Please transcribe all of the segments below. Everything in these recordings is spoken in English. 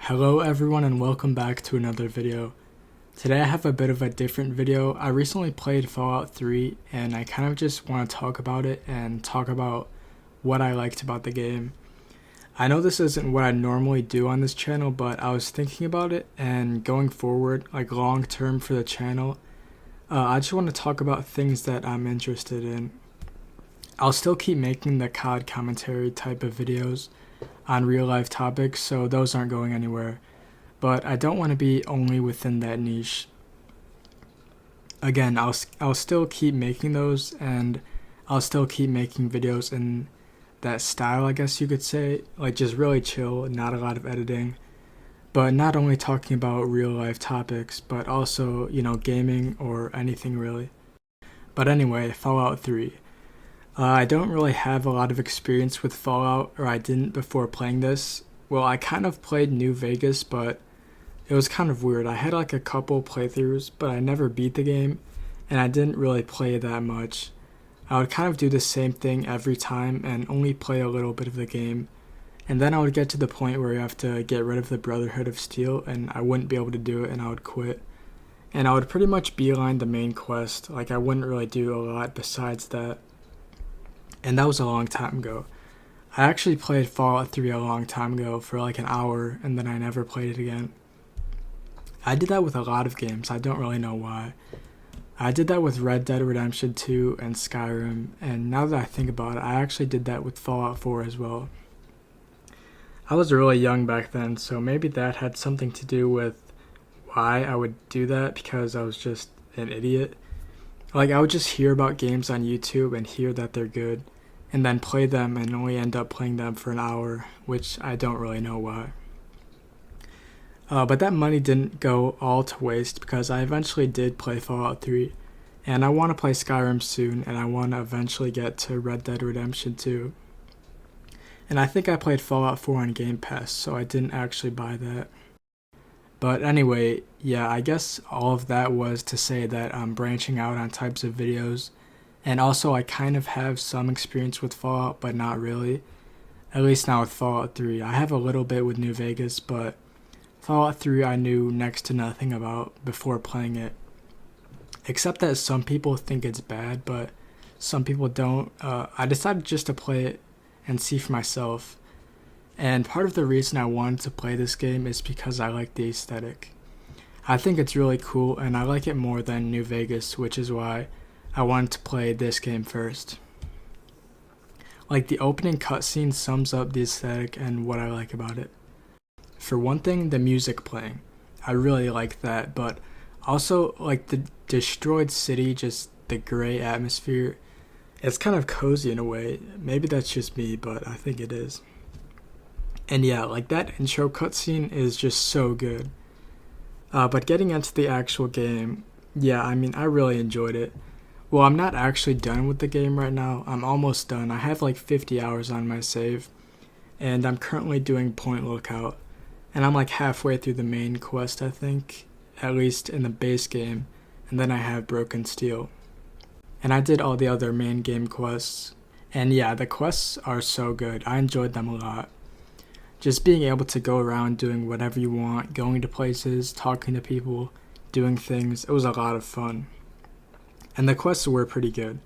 Hello everyone and welcome back to another video. Today I have a bit of a different video. I recently played Fallout 3 and I kind of just want to talk about it and talk about what I liked about the game. I know this isn't what I normally do on this channel, but I was thinking about it, and going forward, like long term for the channel, I just want to talk about things that I'm interested in. I'll still keep making the COD commentary type of videos on real life topics, so those aren't going anywhere. But I don't want to be only within that niche. Again, I'll still keep making those, and I'll still keep making videos in that style, I guess you could say, like just really chill, not a lot of editing, but not only talking about real life topics, but also, gaming or anything really. But anyway, Fallout 3. I don't really have a lot of experience with Fallout, or I didn't before playing this. Well, I kind of played New Vegas, but it was kind of weird. I had like a couple playthroughs, but I never beat the game, and I didn't really play that much. I would kind of do the same thing every time and only play a little bit of the game, and then I would get to the point where you have to get rid of the Brotherhood of Steel, and I wouldn't be able to do it, and I would quit. And I would pretty much beeline the main quest, like I wouldn't really do a lot besides that. And that was a long time ago. I actually played Fallout 3 a long time ago for like an hour, and then I never played it again. I did that with a lot of games, I don't really know why. I did that with Red Dead Redemption 2 and Skyrim, and now that I think about it, I actually did that with Fallout 4 as well. I was really young back then, so maybe that had something to do with why I would do that, because I was just an idiot. Like, I would just hear about games on YouTube and hear that they're good, and then play them and only end up playing them for an hour, which I don't really know why. But that money didn't go all to waste, because I eventually did play Fallout 3, and I want to play Skyrim soon, and I want to eventually get to Red Dead Redemption 2. And I think I played Fallout 4 on Game Pass, so I didn't actually buy that. But anyway, yeah, I guess all of that was to say that I'm branching out on types of videos, and also I kind of have some experience with Fallout, but not really. At least not with Fallout 3. I have a little bit with New Vegas, but Fallout 3 I knew next to nothing about before playing it. Except that some people think it's bad, but some people don't. I decided just to play it and see for myself. And part of the reason I wanted to play this game is because I like the aesthetic. I think it's really cool, and I like it more than New Vegas, which is why I wanted to play this game first. Like, the opening cutscene sums up the aesthetic and what I like about it. For one thing, the music playing. I really like that, but also like the destroyed city, just the gray atmosphere. It's kind of cozy in a way. Maybe that's just me, but I think it is. And yeah, like that intro cutscene is just so good. But getting into the actual game, yeah, I mean, I really enjoyed it. Well, I'm not actually done with the game right now. I'm almost done. I have like 50 hours on my save, and I'm currently doing Point Lookout. And I'm like halfway through the main quest, I think, at least in the base game, and then I have Broken Steel. And I did all the other main game quests, and yeah, the quests are so good. I enjoyed them a lot. Just being able to go around doing whatever you want, going to places, talking to people, doing things, it was a lot of fun. And the quests were pretty good.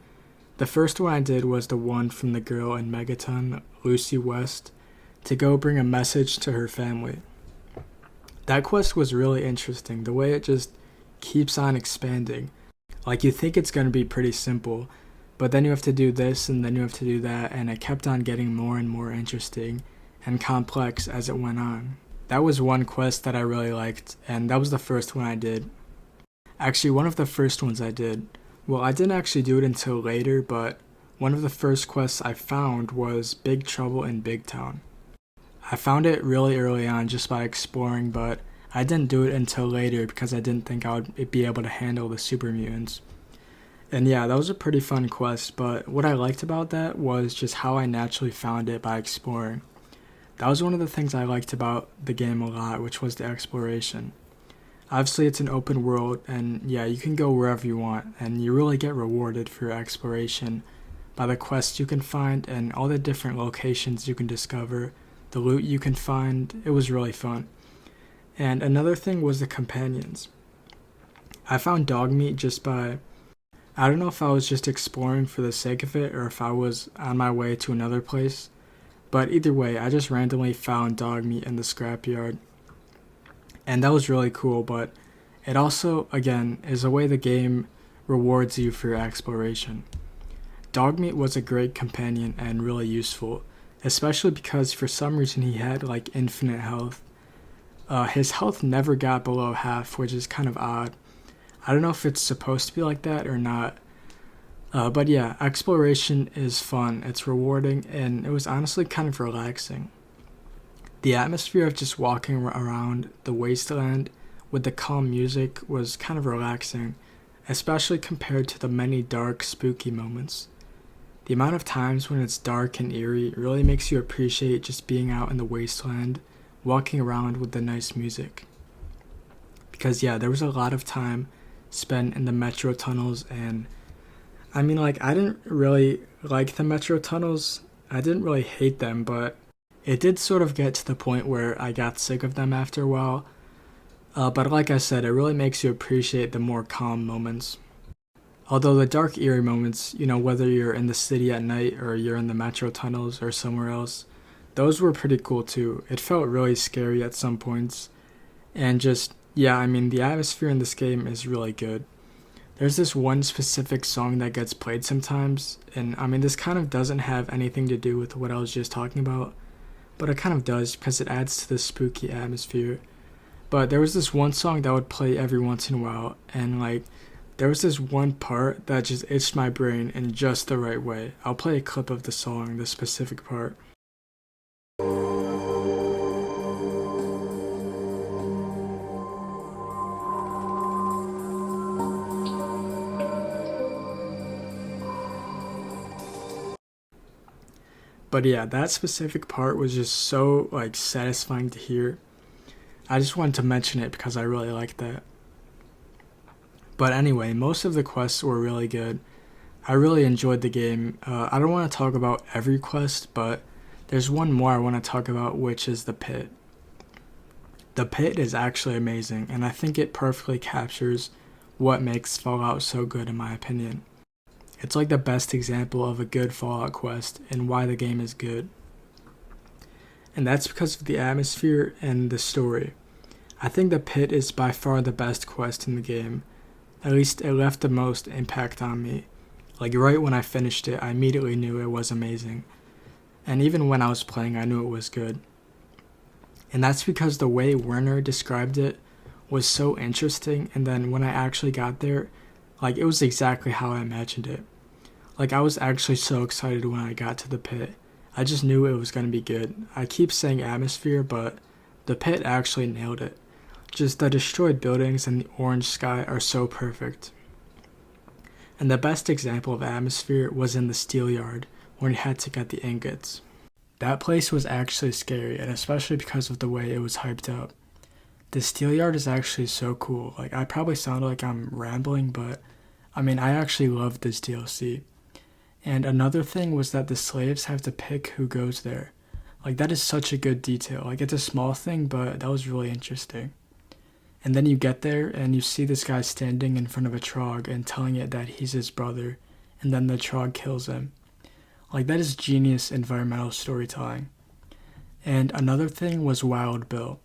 The first one I did was the one from the girl in Megaton, Lucy West, to go bring a message to her family. That quest was really interesting, the way it just keeps on expanding. Like, you think it's going to be pretty simple, but then you have to do this and then you have to do that, and it kept on getting more and more interesting and complex as it went on. That was one quest that I really liked, and that was the first one I did. Actually, one of the first ones I did. Well, I didn't actually do it until later, but one of the first quests I found was Big Trouble in Big Town. I found it really early on just by exploring, but I didn't do it until later because I didn't think I would be able to handle the super mutants. And yeah, that was a pretty fun quest, but what I liked about that was just how I naturally found it by exploring. That was one of the things I liked about the game a lot, which was the exploration. Obviously, it's an open world, and yeah, you can go wherever you want, and you really get rewarded for your exploration by the quests you can find and all the different locations you can discover, the loot you can find. It was really fun. And another thing was the companions. I found Dogmeat just by, I don't know if I was just exploring for the sake of it or if I was on my way to another place, but either way, I just randomly found Dogmeat in the scrapyard. And that was really cool, but it also, again, is a way the game rewards you for your exploration. Dogmeat was a great companion and really useful, especially because for some reason he had like infinite health. His health never got below half, which is kind of odd. I don't know if it's supposed to be like that or not. But yeah, exploration is fun, it's rewarding, and it was honestly kind of relaxing. The atmosphere of just walking around the wasteland with the calm music was kind of relaxing, especially compared to the many dark, spooky moments. The amount of times when it's dark and eerie really makes you appreciate just being out in the wasteland, walking around with the nice music. Because yeah, there was a lot of time spent in the metro tunnels, and I mean, like, I didn't really like the metro tunnels. I didn't really hate them, but it did sort of get to the point where I got sick of them after a while. But like I said, it really makes you appreciate the more calm moments. Although the dark, eerie moments, whether you're in the city at night or you're in the metro tunnels or somewhere else, those were pretty cool too. It felt really scary at some points. And just, yeah, I mean, the atmosphere in this game is really good. There's this one specific song that gets played sometimes, and I mean, this kind of doesn't have anything to do with what I was just talking about, but it kind of does because it adds to the spooky atmosphere. But there was this one song that would play every once in a while, and like, there was this one part that just itched my brain in just the right way. I'll play a clip of the song, the specific part. But yeah, that specific part was just so like satisfying to hear. I just wanted to mention it because I really liked that. But anyway, most of the quests were really good. I really enjoyed the game. I don't want to talk about every quest, but there's one more I want to talk about, which is the pit. The pit is actually amazing, and I think it perfectly captures what makes Fallout so good in my opinion. It's like the best example of a good Fallout quest and why the game is good. And that's because of the atmosphere and the story. I think the pit is by far the best quest in the game. At least it left the most impact on me. Like right when I finished it, I immediately knew it was amazing. And even when I was playing, I knew it was good. And that's because the way Werner described it was so interesting, and then when I actually got there, like it was exactly how I imagined it. Like I was actually so excited when I got to the pit. I just knew it was going to be good. I keep saying atmosphere, but the pit actually nailed it. Just the destroyed buildings and the orange sky are so perfect. And the best example of atmosphere was in the steel yard, when you had to get the ingots. That place was actually scary, and especially because of the way it was hyped up. The steel yard is actually so cool. Like, I probably sound like I'm rambling, but I mean, I actually love this DLC. And another thing was that the slaves have to pick who goes there. Like, that is such a good detail. Like, it's a small thing, but that was really interesting. And then you get there and you see this guy standing in front of a trog and telling it that he's his brother, and then the trog kills him. Like, that is genius environmental storytelling. And another thing was Wild Bill.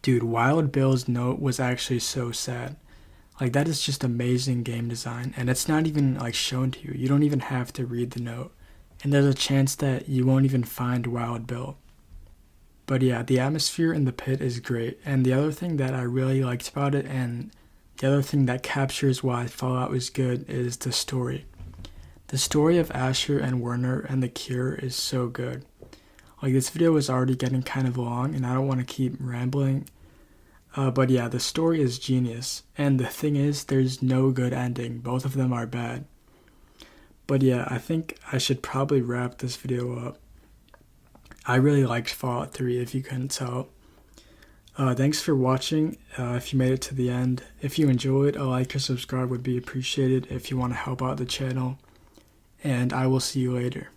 Dude, Wild Bill's note was actually so sad. Like, that is just amazing game design, and it's not even like shown to you. You don't even have to read the note. And there's a chance that you won't even find Wild Bill. But yeah, the atmosphere in the pit is great, and the other thing that I really liked about it, and the other thing that captures why Fallout is good, is the story. The story of Asher and Werner and the Cure is so good. Like, this video is already getting kind of long, and I don't want to keep rambling. But yeah, the story is genius, and the thing is, there's no good ending. Both of them are bad. But yeah, I think I should probably wrap this video up. I really liked Fallout 3, if you couldn't tell. Thanks for watching, if you made it to the end. If you enjoyed, a like or subscribe would be appreciated if you want to help out the channel. And I will see you later.